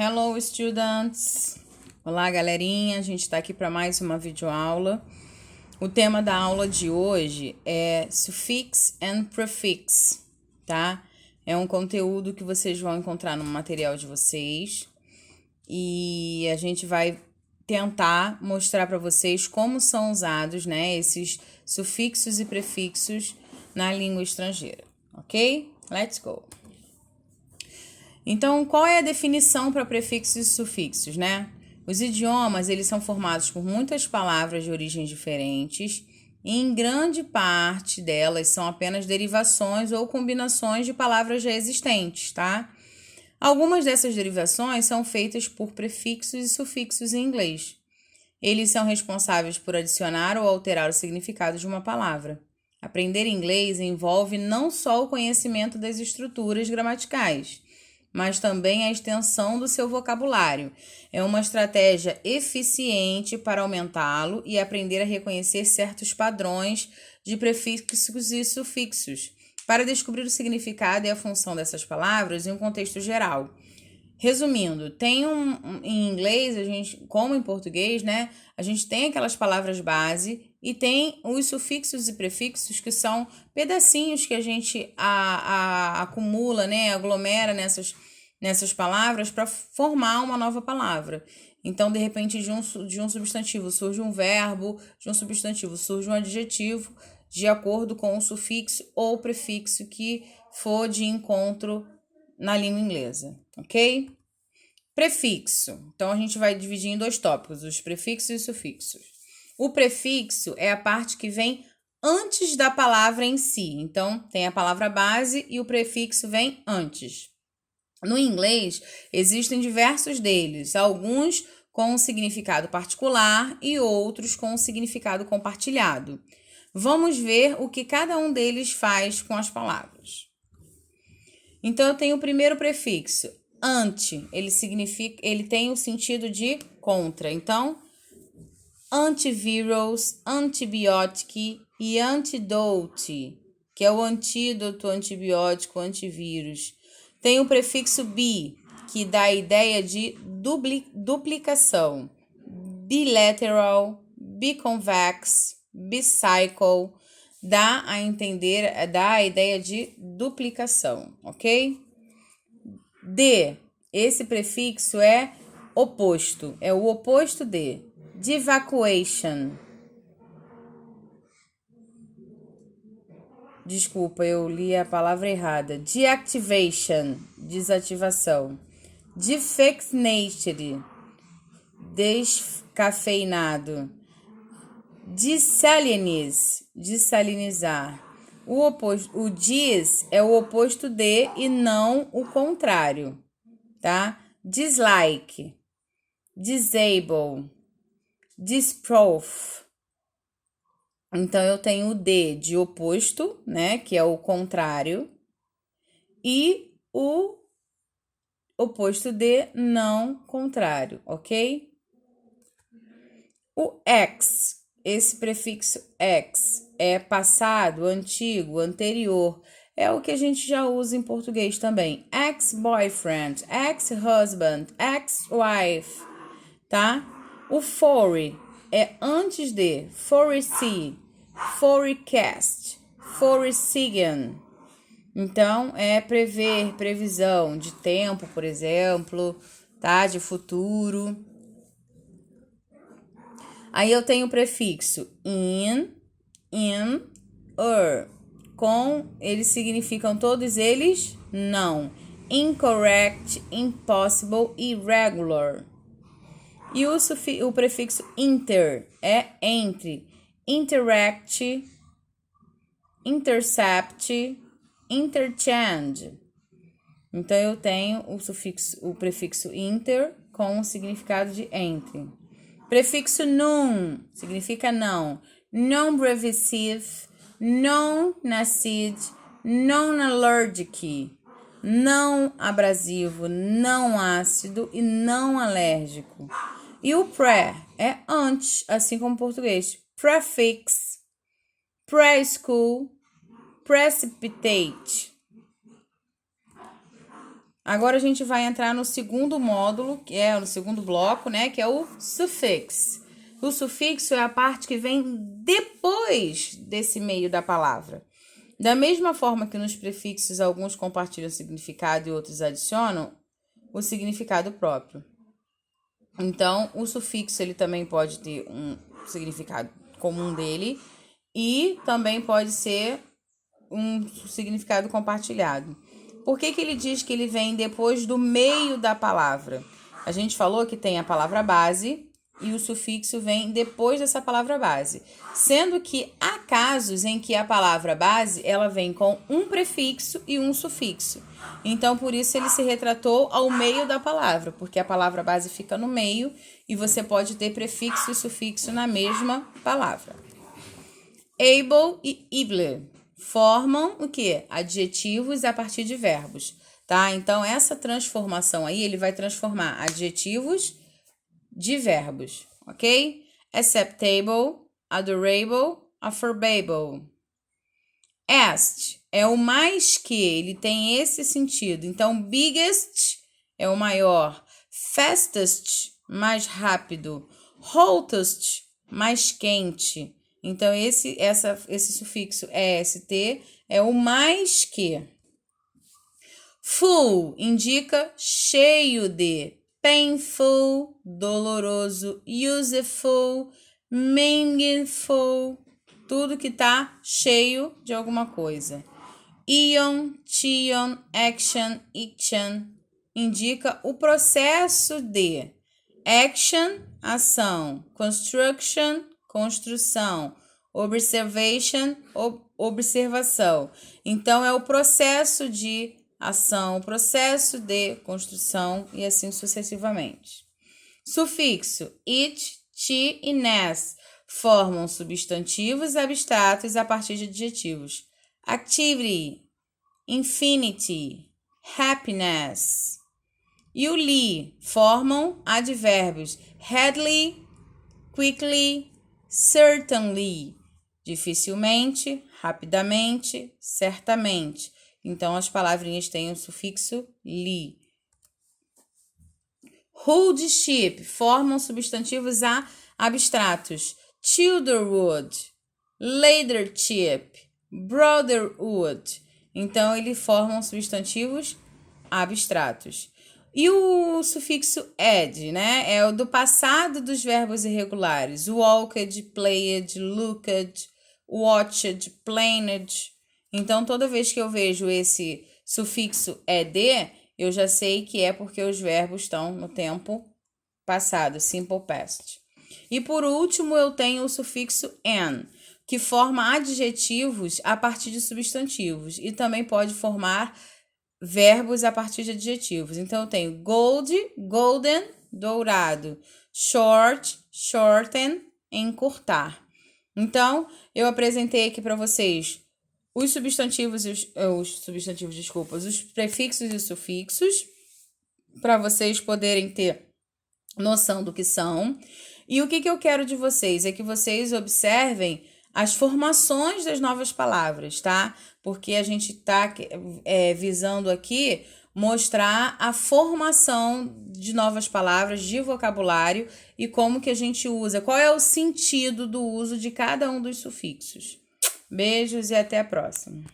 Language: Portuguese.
Hello, students! Olá, galerinha! A gente está aqui para mais uma videoaula. O tema da aula de hoje é Suffix and Prefix, tá? É um conteúdo que vocês vão encontrar no material de vocês e a gente vai tentar mostrar para vocês como são usados, né, esses sufixos e prefixos na língua estrangeira, ok? Let's go! Então, qual é a definição para prefixos e sufixos, né? Os idiomas, eles são formados por muitas palavras de origens diferentes e em grande parte delas são apenas derivações ou combinações de palavras já existentes, tá? Algumas dessas derivações são feitas por prefixos e sufixos em inglês. Eles são responsáveis por adicionar ou alterar o significado de uma palavra. Aprender inglês envolve não só o conhecimento das estruturas gramaticais, mas também a extensão do seu vocabulário. É uma estratégia eficiente para aumentá-lo e aprender a reconhecer certos padrões de prefixos e sufixos, para descobrir o significado e a função dessas palavras em um contexto geral. Resumindo, em inglês, a gente, como em português, né, a gente tem aquelas palavras base e tem os sufixos e prefixos que são pedacinhos que a gente acumula, né, aglomera nessas palavras para formar uma nova palavra. Então, de repente, de um substantivo surge um verbo, de um substantivo surge um adjetivo, de acordo com o sufixo ou prefixo que for de encontro na língua inglesa, ok? Prefixo. Então, a gente vai dividir em dois tópicos, os prefixos e sufixos. O prefixo é a parte que vem antes da palavra em si. Então, tem a palavra base e o prefixo vem antes. No inglês, existem diversos deles, alguns com um significado particular e outros com um significado compartilhado. Vamos ver o que cada um deles faz com as palavras. Então, eu tenho o primeiro prefixo, anti, ele tem o sentido de contra. Então, antivirus, antibiotic e antidote, que é o antídoto, antibiótico, antivírus. Tem o prefixo bi, que dá a ideia de duplicação. Bilateral, biconvex, bicycle, dá a ideia de duplicação, ok? De, esse prefixo é oposto, é o oposto de. Devacuation. Desculpa, eu li a palavra errada. Deactivation, desativação. Defectinated, descafeinado. Desalinize, desalinizar. O dis é o oposto de e não o contrário, tá? Dislike, disable, disproof. Então, eu tenho o de oposto, né, que é o contrário, e o oposto de não contrário, ok? O ex, esse prefixo ex, é passado, antigo, anterior, é o que a gente já usa em português também. Ex-boyfriend, ex-husband, ex-wife, tá? O for é antes de, foresee, forecast, foreseeing. Então, é prever, previsão de tempo, por exemplo, tá? De futuro. Aí eu tenho o prefixo in, eles significam todos eles não. Incorrect, impossible, irregular. E o prefixo inter é entre, interact, intercept, interchange. Então, eu tenho o prefixo inter com o significado de entre. Prefixo non significa não. Non-brevisive, non-nacid, non-allergic, não abrasivo, não ácido e não alérgico. E o pré é antes, assim como o português. Prefix, preschool, precipitate. Agora a gente vai entrar no segundo módulo, que é no segundo bloco, né? Que é o sufixo. O sufixo é a parte que vem depois desse meio da palavra. Da mesma forma que nos prefixos alguns compartilham significado e outros adicionam o significado próprio. Então, o sufixo ele também pode ter um significado comum dele e também pode ser um significado compartilhado. Por que ele diz que ele vem depois do meio da palavra? A gente falou que tem a palavra base e o sufixo vem depois dessa palavra base. Sendo que há casos em que a palavra base ela vem com um prefixo e um sufixo. Então, por isso ele se retratou ao meio da palavra, porque a palavra base fica no meio e você pode ter prefixo e sufixo na mesma palavra. Able e able formam o quê? Adjetivos a partir de verbos, tá? Então, essa transformação aí, ele vai transformar adjetivos de verbos, ok? Acceptable, adorable, affable. Est é o mais que, ele tem esse sentido. Então, biggest é o maior, fastest, mais rápido, hottest, mais quente. Então, esse sufixo est é o mais que. Full indica cheio de, painful, doloroso, useful, meaningful, tudo que tá cheio de alguma coisa. Ion, tion, action, iction indica o processo de action, ação, construction, construção, observation, observação. Então, é o processo de ação, processo de construção e assim sucessivamente. Sufixo it, ti e nes formam substantivos abstratos a partir de adjetivos. Activity, infinity, happiness. E o li formam advérbios readily, quickly, certainly, dificilmente, rapidamente, certamente. Então, as palavrinhas têm o sufixo li. Hold ship formam substantivos abstratos. Childerwood, leadership, brotherhood. Então, eles formam substantivos abstratos. E o sufixo ed, né? É o do passado dos verbos irregulares. Walked, played, looked, watched, planned. Então, toda vez que eu vejo esse sufixo ed, eu já sei que é porque os verbos estão no tempo passado, simple past. E por último, eu tenho o sufixo an, que forma adjetivos a partir de substantivos e também pode formar verbos a partir de adjetivos. Então, eu tenho gold, golden, dourado, short, shorten, encurtar. Então, eu apresentei aqui para vocês os substantivos e os prefixos e sufixos, para vocês poderem ter noção do que são. E o que eu quero de vocês é que vocês observem as formações das novas palavras, tá? Porque a gente está visando aqui mostrar a formação de novas palavras, de vocabulário e como que a gente usa, qual é o sentido do uso de cada um dos sufixos. Beijos e até a próxima.